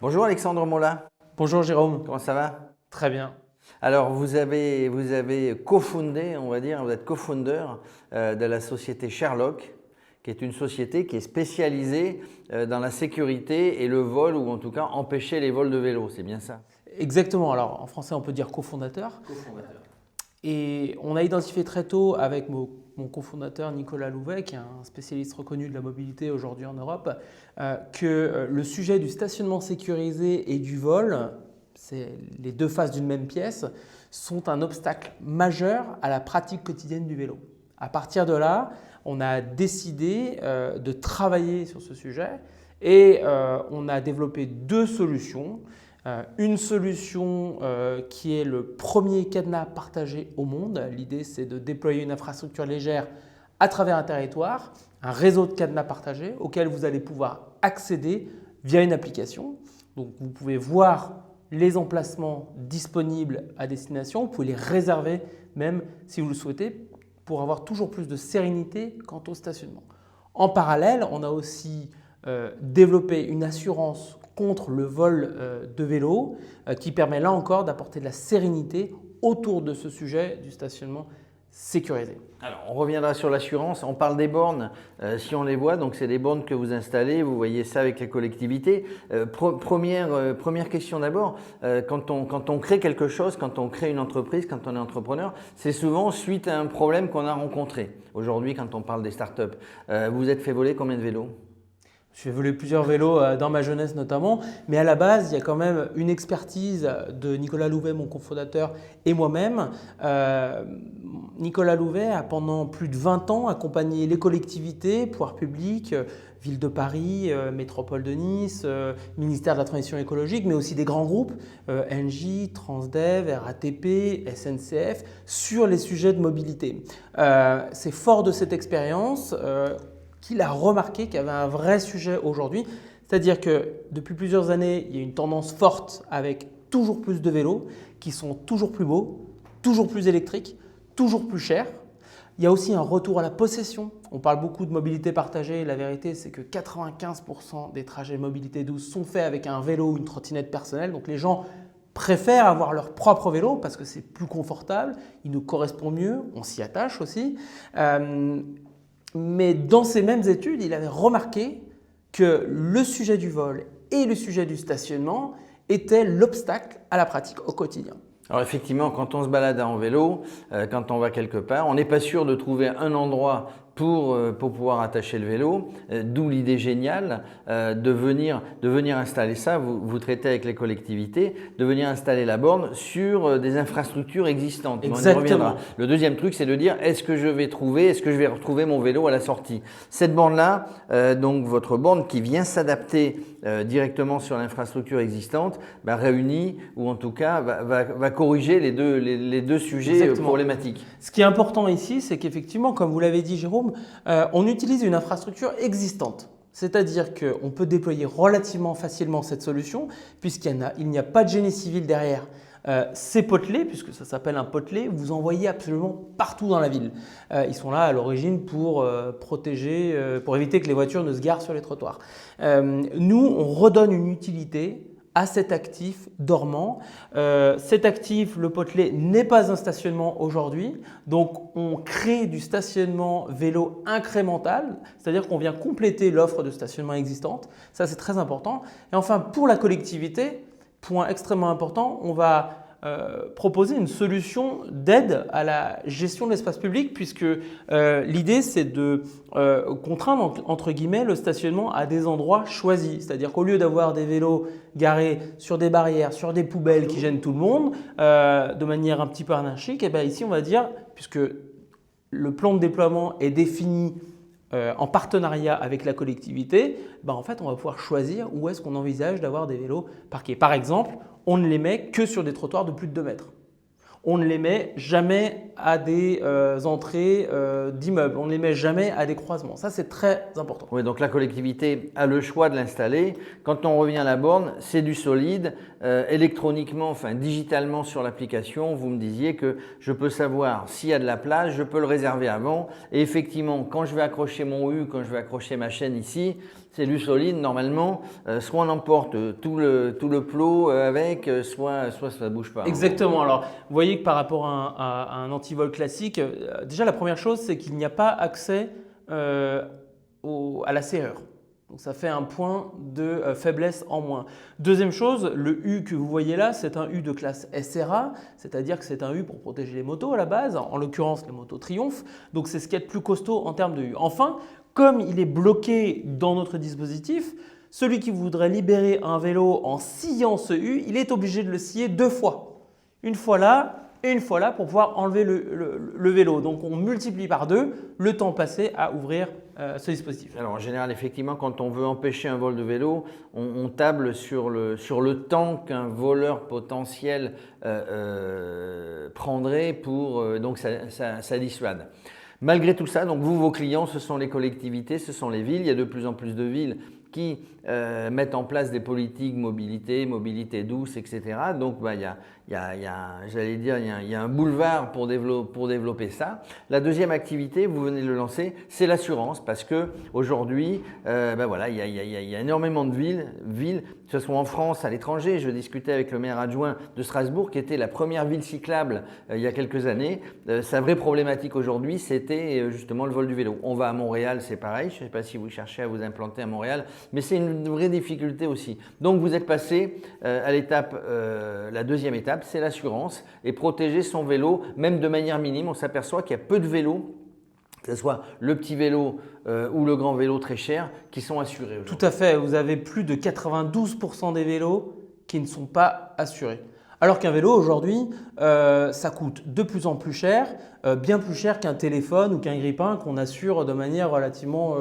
Bonjour Alexandre Mola, Bonjour Jérôme, comment ça va? très bien. Alors vous avez cofondé, on va dire, vous êtes cofounder de la société Sherlock, qui est une société qui est spécialisée dans la sécurité et le vol, ou en tout cas empêcher les vols de vélos, c'est bien ça? Exactement, alors en français on peut dire cofondateur. Cofondateur. Et on a identifié très tôt avec mon cofondateur Nicolas Louvet, qui est un spécialiste reconnu de la mobilité aujourd'hui en Europe, que le sujet du stationnement sécurisé et du vol, c'est les deux faces d'une même pièce, sont un obstacle majeur à la pratique quotidienne du vélo. À partir de là, on a décidé de travailler sur ce sujet et on a développé deux solutions. Une solution qui est le premier cadenas partagé au monde. L'idée, c'est de déployer une infrastructure légère à travers un territoire, un réseau de cadenas partagés auquel vous allez pouvoir accéder via une application. Donc, vous pouvez voir les emplacements disponibles à destination, vous pouvez les réserver même si vous le souhaitez pour avoir toujours plus de sérénité quant au stationnement. En parallèle, on a aussi développé une assurance contre le vol de vélo qui permet là encore d'apporter de la sérénité autour de ce sujet du stationnement sécurisé. Alors, on reviendra sur l'assurance. On parle des bornes, si on les voit. Donc, c'est des bornes que vous installez. Vous voyez ça avec les collectivités. Première question d'abord. Quand on crée quelque chose, quand on crée une entreprise, quand on est entrepreneur, c'est souvent suite à un problème qu'on a rencontré. Aujourd'hui, quand on parle des startups, vous êtes fait voler combien de vélos? J'ai volé plusieurs vélos dans ma jeunesse notamment, mais à la base, il y a quand même une expertise de Nicolas Louvet, mon cofondateur, et moi-même. Nicolas Louvet a pendant plus de 20 ans accompagné les collectivités, pouvoirs publics, Ville de Paris, Métropole de Nice, ministère de la Transition écologique, mais aussi des grands groupes, Engie, Transdev, RATP, SNCF, sur les sujets de mobilité. C'est fort de cette expérience qu'il a remarqué qu'il y avait un vrai sujet aujourd'hui. C'est-à-dire que depuis plusieurs années, il y a une tendance forte avec toujours plus de vélos qui sont toujours plus beaux, toujours plus électriques, toujours plus chers. Il y a aussi un retour à la possession. On parle beaucoup de mobilité partagée. La vérité, c'est que 95% des trajets de mobilité douce sont faits avec un vélo ou une trottinette personnelle. Donc les gens préfèrent avoir leur propre vélo parce que c'est plus confortable, il nous correspond mieux, on s'y attache aussi. Mais dans ces mêmes études, il avait remarqué que le sujet du vol et le sujet du stationnement étaient l'obstacle à la pratique au quotidien. Alors effectivement, quand on se balade en vélo, quand on va quelque part, on n'est pas sûr de trouver un endroit pour pouvoir attacher le vélo, d'où l'idée géniale de venir installer ça, vous traitez avec les collectivités, de venir installer la borne sur des infrastructures existantes. Mais on y reviendra. Le deuxième truc, c'est de dire est-ce que je vais retrouver mon vélo à la sortie? Cette borne-là, donc votre borne qui vient s'adapter directement sur l'infrastructure existante, réunit ou en tout cas va corriger les deux sujets problématiques. Ce qui est important ici, c'est qu'effectivement, comme vous l'avez dit Jérôme, on utilise une infrastructure existante. C'est-à-dire qu'on peut déployer relativement facilement cette solution puisqu'il n'y a pas de génie civil derrière. Ces potelets, puisque ça s'appelle un potelet, vous en voyez absolument partout dans la ville. Ils sont là à l'origine pour protéger, pour éviter que les voitures ne se garent sur les trottoirs. Nous, on redonne une utilité à cet actif dormant. Cet actif, le potelet, n'est pas un stationnement aujourd'hui. Donc, on crée du stationnement vélo incrémental, c'est-à-dire qu'on vient compléter l'offre de stationnement existante. Ça, c'est très important. Et enfin, pour la collectivité, point extrêmement important, on va proposer une solution d'aide à la gestion de l'espace public puisque l'idée c'est de contraindre entre guillemets le stationnement à des endroits choisis. C'est-à-dire qu'au lieu d'avoir des vélos garés sur des barrières, sur des poubelles qui gênent tout le monde de manière un petit peu anarchique, et bien ici on va dire, puisque le plan de déploiement est défini en partenariat avec la collectivité, en fait, on va pouvoir choisir où est-ce qu'on envisage d'avoir des vélos parqués. Par exemple, on ne les met que sur des trottoirs de plus de 2 mètres. On ne les met jamais à des entrées d'immeubles. On ne les met jamais à des croisements. Ça, c'est très important. Oui, donc la collectivité a le choix de l'installer. Quand on revient à la borne, c'est du solide. Électroniquement, enfin digitalement sur l'application, vous me disiez que je peux savoir s'il y a de la place, je peux le réserver avant. Et effectivement, quand je vais accrocher mon U, quand je vais accrocher ma chaîne ici, C'est du solide, normalement, soit on emporte tout le plot avec, soit ça ne bouge pas. Exactement. Alors, vous voyez que par rapport à un antivol classique, déjà la première chose, c'est qu'il n'y a pas accès à la serrure. Donc ça fait un point de faiblesse en moins. Deuxième chose, le U que vous voyez là, c'est un U de classe SRA, c'est-à-dire que c'est un U pour protéger les motos à la base, en l'occurrence les motos Triumph. Donc c'est ce qui est le plus costaud en termes de U. Enfin, comme il est bloqué dans notre dispositif, celui qui voudrait libérer un vélo en sciant ce U, il est obligé de le scier 2 fois. Une fois là et une fois là pour pouvoir enlever le vélo. Donc on multiplie par 2 le temps passé à ouvrir ce dispositif. Alors en général, effectivement, quand on veut empêcher un vol de vélo, on table sur le temps qu'un voleur potentiel prendrait pour… donc ça dissuade. Malgré tout ça, donc vous, vos clients, ce sont les collectivités, ce sont les villes. Il y a de plus en plus de villes qui mettent en place des politiques mobilité douce, etc. Donc il y a un boulevard pour développer ça. La deuxième activité, vous venez de le lancer, c'est l'assurance, parce que aujourd'hui, il y a énormément de villes, que ce soit en France, à l'étranger. Je discutais avec le maire adjoint de Strasbourg, qui était la première ville cyclable il y a quelques années. Sa vraie problématique aujourd'hui, c'était justement le vol du vélo. On va à Montréal, c'est pareil. Je ne sais pas si vous cherchez à vous implanter à Montréal, mais c'est une vraie difficulté aussi. Donc vous êtes passé à l'étape, la deuxième étape, c'est l'assurance et protéger son vélo, même de manière minime. On s'aperçoit qu'il y a peu de vélos, que ce soit le petit vélo ou le grand vélo très cher, qui sont assurés. Tout à fait, vous avez plus de 92% des vélos qui ne sont pas assurés. Alors qu'un vélo aujourd'hui, ça coûte de plus en plus cher, bien plus cher qu'un téléphone ou qu'un grille-pain qu'on assure de manière relativement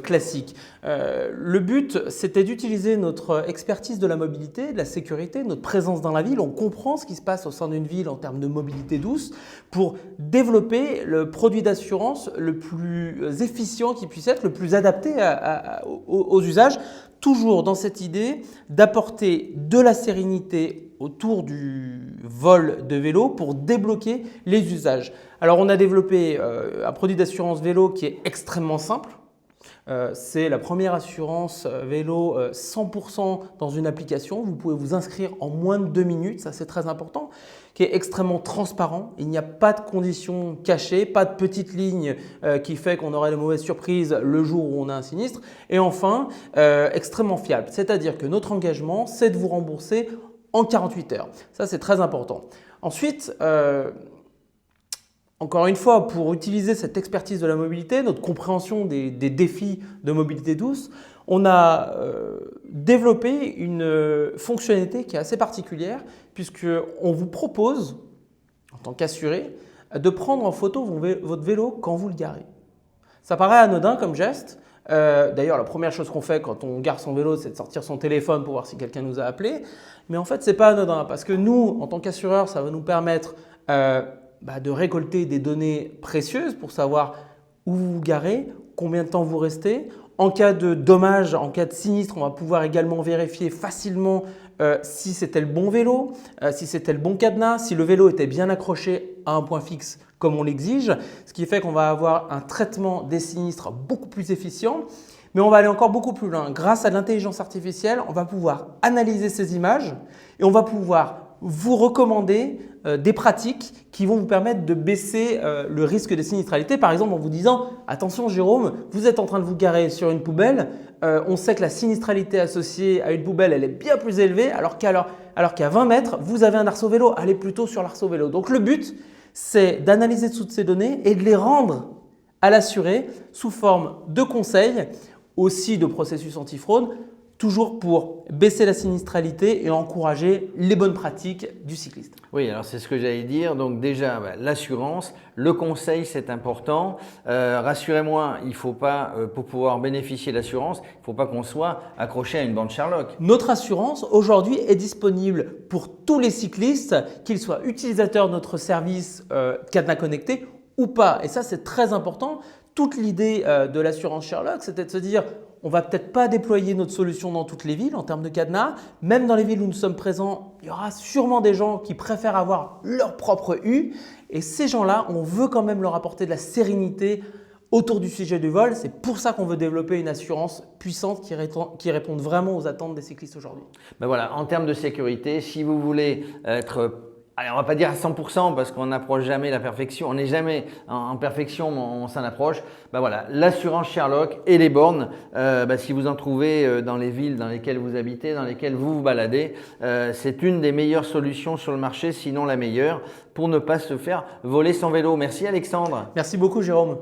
classique. Le but, c'était d'utiliser notre expertise de la mobilité, de la sécurité, notre présence dans la ville. On comprend ce qui se passe au sein d'une ville en termes de mobilité douce pour développer le produit d'assurance le plus efficient qui puisse être, le plus adapté aux usages. Toujours dans cette idée d'apporter de la sérénité autour du vol de vélo pour débloquer les usages. Alors on a développé un produit d'assurance vélo qui est extrêmement simple. C'est la première assurance vélo 100% dans une application. Vous pouvez vous inscrire en moins de 2 minutes, ça c'est très important, qui est extrêmement transparent. Il n'y a pas de conditions cachées, pas de petite ligne qui fait qu'on aurait de mauvaises surprises le jour où on a un sinistre. Et enfin, extrêmement fiable, c'est-à-dire que notre engagement, c'est de vous rembourser en 48 heures. Ça, c'est très important. Ensuite, encore une fois, pour utiliser cette expertise de la mobilité, notre compréhension des défis de mobilité douce, on a développé une fonctionnalité qui est assez particulière puisqu'on vous propose, en tant qu'assuré, de prendre en photo votre vélo quand vous le garez. Ça paraît anodin comme geste. D'ailleurs, la première chose qu'on fait quand on gare son vélo, c'est de sortir son téléphone pour voir si quelqu'un nous a appelé. Mais en fait, ce n'est pas anodin parce que nous, en tant qu'assureur, ça va nous permettre de récolter des données précieuses pour savoir où vous vous garez, combien de temps vous restez. En cas de dommage, en cas de sinistre, on va pouvoir également vérifier facilement si c'était le bon vélo, si c'était le bon cadenas, si le vélo était bien accroché à un point fixe comme on l'exige, ce qui fait qu'on va avoir un traitement des sinistres beaucoup plus efficient. Mais on va aller encore beaucoup plus loin. Grâce à l'intelligence artificielle, on va pouvoir analyser ces images et on va pouvoir vous recommander des pratiques qui vont vous permettre de baisser le risque de sinistralité. Par exemple, en vous disant « Attention Jérôme, vous êtes en train de vous garer sur une poubelle. On sait que la sinistralité associée à une poubelle, elle est bien plus élevée alors qu'à 20 mètres, vous avez un arceau vélo. Allez plutôt sur l'arceau vélo. » Donc le but, c'est d'analyser toutes ces données et de les rendre à l'assuré sous forme de conseils, aussi de processus antifraude, toujours pour baisser la sinistralité et encourager les bonnes pratiques du cycliste. Oui, alors c'est ce que j'allais dire. Donc déjà, l'assurance, le conseil, c'est important. Rassurez-moi, il ne faut pas, pour pouvoir bénéficier de l'assurance, il ne faut pas qu'on soit accroché à une bande Sherlock. Notre assurance, aujourd'hui, est disponible pour tous les cyclistes, qu'ils soient utilisateurs de notre service cadenas connecté ou pas. Et ça, c'est très important. Toute l'idée de l'assurance Sherlock, c'était de se dire on ne va peut-être pas déployer notre solution dans toutes les villes en termes de cadenas. Même dans les villes où nous sommes présents, il y aura sûrement des gens qui préfèrent avoir leur propre U. Et ces gens-là, on veut quand même leur apporter de la sérénité autour du sujet du vol. C'est pour ça qu'on veut développer une assurance puissante qui réponde vraiment aux attentes des cyclistes aujourd'hui. Ben voilà, en termes de sécurité, si vous voulez être, allez, on va pas dire à 100% parce qu'on n'approche jamais la perfection, on n'est jamais en perfection, mais on s'en approche. Ben voilà, l'assurance Sherlock et les bornes, si vous en trouvez dans les villes dans lesquelles vous habitez, dans lesquelles vous vous baladez, c'est une des meilleures solutions sur le marché, sinon la meilleure, pour ne pas se faire voler son vélo. Merci Alexandre. Merci beaucoup Jérôme.